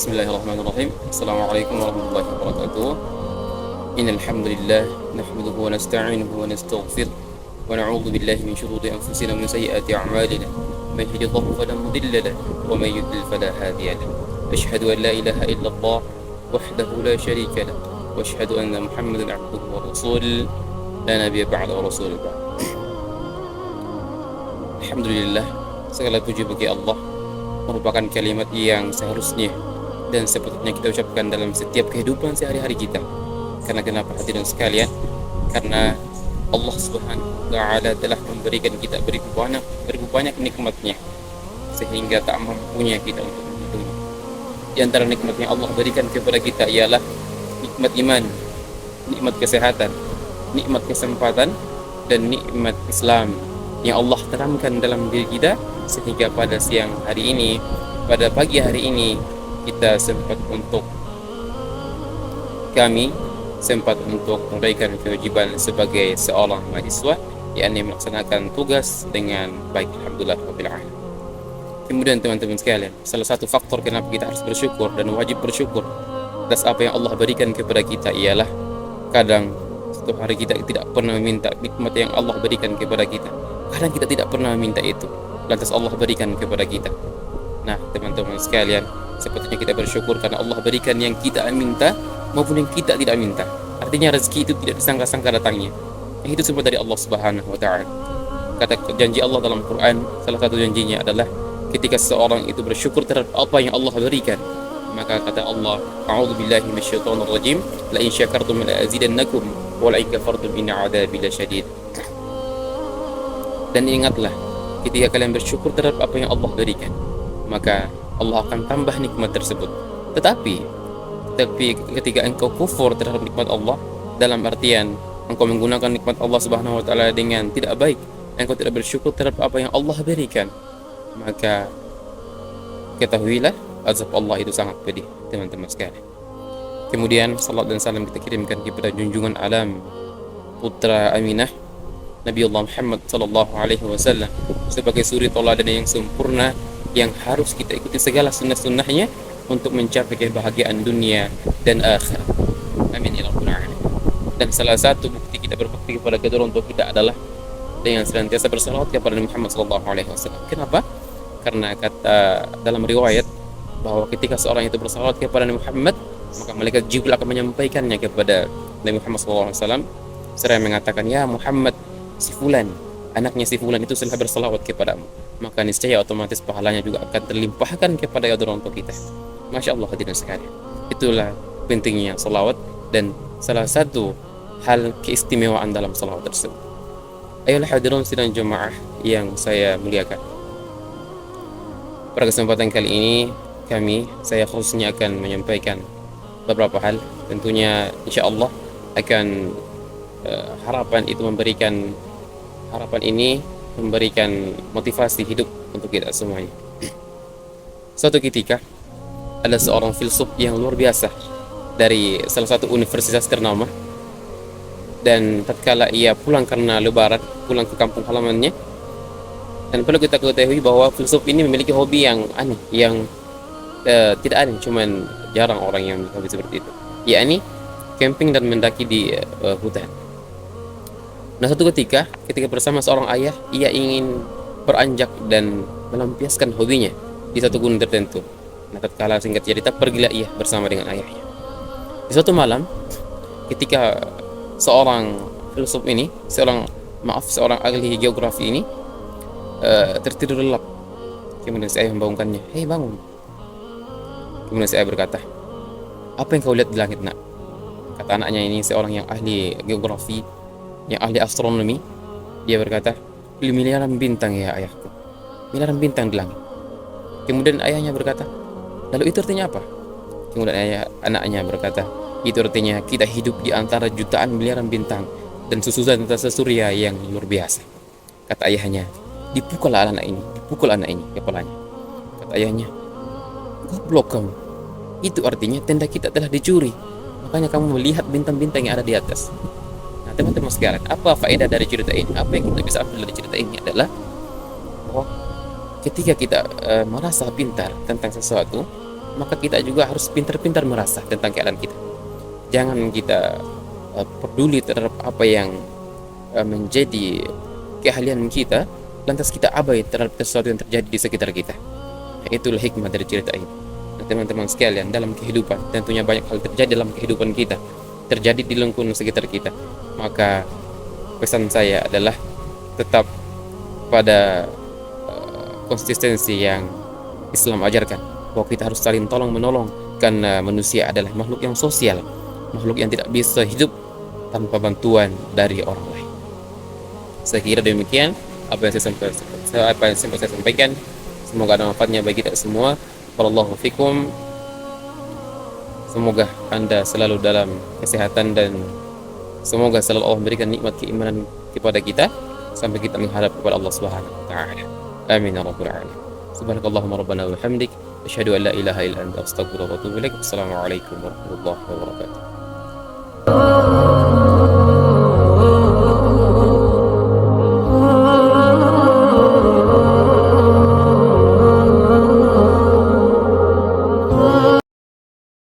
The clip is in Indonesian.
Bismillahirrahmanirrahim. Assalamualaikum warahmatullahi wabarakatuh. Innal hamdalillah nahmaduhu wa nasta'inuhu wa nastaghfiruh wa na'udzu billahi min shururi anfusina wa min sayyiati a'malina. Man yahdihillahu fala mudilla lahu wa man yudlil fala hadiya lahu. Asyhadu an la ilaha illallah wahdahu la syarika lahu wa asyhadu anna Muhammadan 'abduhu wa rasuluhu la nabiyya ba'da wa rasulun ba'd. Alhamdulillah, segala puji bagi Allah, merupakan kalimat yang seharusnya dan sepatutnya kita ucapkan dalam setiap kehidupan sehari-hari kita. Karena kenapa hadirin sekalian? Karena Allah Subhanahu wa taala telah memberikan kita beribu banyak nikmatnya sehingga tak mampunya kita untuk menghitungnya. Di antara nikmat yang Allah berikan kepada kita ialah nikmat iman, nikmat kesehatan, nikmat kesempatan, dan nikmat Islam yang Allah tanamkan dalam diri kita, sehingga pada siang hari ini, pada pagi hari ini, kami sempat untuk memberikan kewajiban sebagai seorang mahasiswa, yakni melaksanakan tugas dengan baik. Alhamdulillah rabbil alamin. Kemudian teman-teman sekalian, salah satu faktor kenapa kita harus bersyukur dan wajib bersyukur atas apa yang Allah berikan kepada kita ialah kadang satu hari kita tidak pernah meminta nikmat yang Allah berikan kepada kita. Kadang kita tidak pernah meminta itu, lantas Allah berikan kepada kita. Nah, teman-teman sekalian, sepatutnya kita bersyukur karena Allah berikan yang kita minta maupun yang kita tidak minta. Artinya rezeki itu tidak disangka-sangka datangnya. Itu semua dari Allah Subhanahu wa taala. Kata janji Allah dalam Quran, salah satu janjinya adalah ketika seseorang itu bersyukur terhadap apa yang Allah berikan, maka kata Allah, a'udzubillahi minasyaitonir rajim, la in syakartum la azidannakum wa la in kafartum inna 'adzabi lasyadid. Dan ingatlah, ketika kalian bersyukur terhadap apa yang Allah berikan, maka Allah akan tambah nikmat tersebut. Tetapi ketika engkau kufur terhadap nikmat Allah, dalam artian engkau menggunakan nikmat Allah Subhanahu wa taala dengan tidak baik, engkau tidak bersyukur terhadap apa yang Allah berikan, maka ketahuilah azab Allah itu sangat pedih, teman-teman sekalian. Kemudian salat dan salam kita kirimkan kepada junjungan alam, putra Aminah, Nabi Allah Muhammad sallallahu alaihi wasallam, sebagai suri tauladan yang sempurna yang harus kita ikuti segala sunnah-sunnahnya untuk mencapai kebahagiaan dunia dan akhirat. Amin ya rabbal alamin. Dan salah satu bukti kita berbakti kepada kedua orang tua kita adalah dengan senantiasa bersalawat kepada Nabi Muhammad sallallahu alaihi wasallam. Kenapa? Karena kata dalam riwayat bahwa ketika seorang itu bersalawat kepada Nabi Muhammad, maka malaikat Jibril akan menyampaikannya kepada Nabi Muhammad sallallahu alaihi wasallam seraya mengatakan, "Ya Muhammad, si fulan, anaknya si fulan itu telah bersalawat kepadamu." Maka niscaya otomatis pahalanya juga akan terlimpahkan kepada kedua orang tua kita. Masya Allah hadirin sekalian. Itulah pentingnya salawat dan salah satu hal keistimewaan dalam salawat tersebut. Ayolah hadirin sidang jemaah yang saya muliakan. Pada kesempatan kali ini saya khususnya akan menyampaikan beberapa hal. Tentunya insya Allah akan harapan ini memberikan motivasi hidup untuk kita semuanya. Suatu ketika ada seorang filsuf yang luar biasa dari salah satu universitas ternama, dan tatkala ia pulang karena lebaran, pulang ke kampung halamannya, dan perlu kita ketahui bahwa filsuf ini memiliki hobi yang aneh, yang tidak aneh, cuman jarang orang yang memiliki hobi seperti itu, yakni camping dan mendaki di hutan. Nah, suatu ketika bersama seorang ayah, ia ingin beranjak dan melampiaskan hobinya di satu gunung tertentu. Nah, tatkala singkat cerita, pergilah ia bersama dengan ayahnya. Di suatu malam, ketika seorang filsuf ini, seorang ahli geografi ini tertidur lelap. Kemudian si ayah membangunkannya, "Hei, bangun." Kemudian si ayah berkata, "Apa yang kau lihat di langit, nak?" Kata anaknya ini, seorang yang ahli geografi, yang ahli astronomi, dia berkata, "Miliaran bintang ya ayahku, miliaran bintang di langit." Kemudian ayahnya berkata, "Lalu itu artinya apa?" Kemudian anaknya berkata, "Itu artinya kita hidup di antara jutaan miliaran bintang dan susunan tata surya yang luar biasa." Kata ayahnya, dipukul anak ini kepalanya. Kata ayahnya, "Goblok kamu, itu artinya tenda kita telah dicuri, makanya kamu melihat bintang-bintang yang ada di atas." Nah, teman-teman sekalian, apa faedah dari cerita ini? Apa yang kita bisa ambil dari cerita ini adalah bahwa ketika kita merasa pintar tentang sesuatu, maka kita juga harus pintar-pintar merasa tentang keadaan kita. Jangan kita peduli terhadap apa yang menjadi keahlian kita, lantas kita abai terhadap sesuatu yang terjadi di sekitar kita. Nah, itulah hikmah dari cerita ini. Nah, teman-teman sekalian, dalam kehidupan tentunya banyak hal terjadi dalam kehidupan kita, terjadi di lingkungan sekitar kita. Maka pesan saya adalah tetap pada konsistensi yang Islam ajarkan, bahwa kita harus saling tolong menolong, karena manusia adalah makhluk yang sosial, makhluk yang tidak bisa hidup tanpa bantuan dari orang lain. Saya kira demikian apa yang saya sampaikan. Semoga ada manfaatnya bagi kita semua. Wallahu fikum. Semoga Anda selalu dalam kesehatan dan semoga selalu Allah memberikan nikmat keimanan kepada kita sampai kita menghadap kepada Allah Subhanahu wa taala. Amin ya rabbal alamin. Subhanakallahumma rabbana wa bihamdik asyhadu an la ilaha illa anta astaghfiruka wa atubu ilaik. Assalamualaikum warahmatullahi wabarakatuh.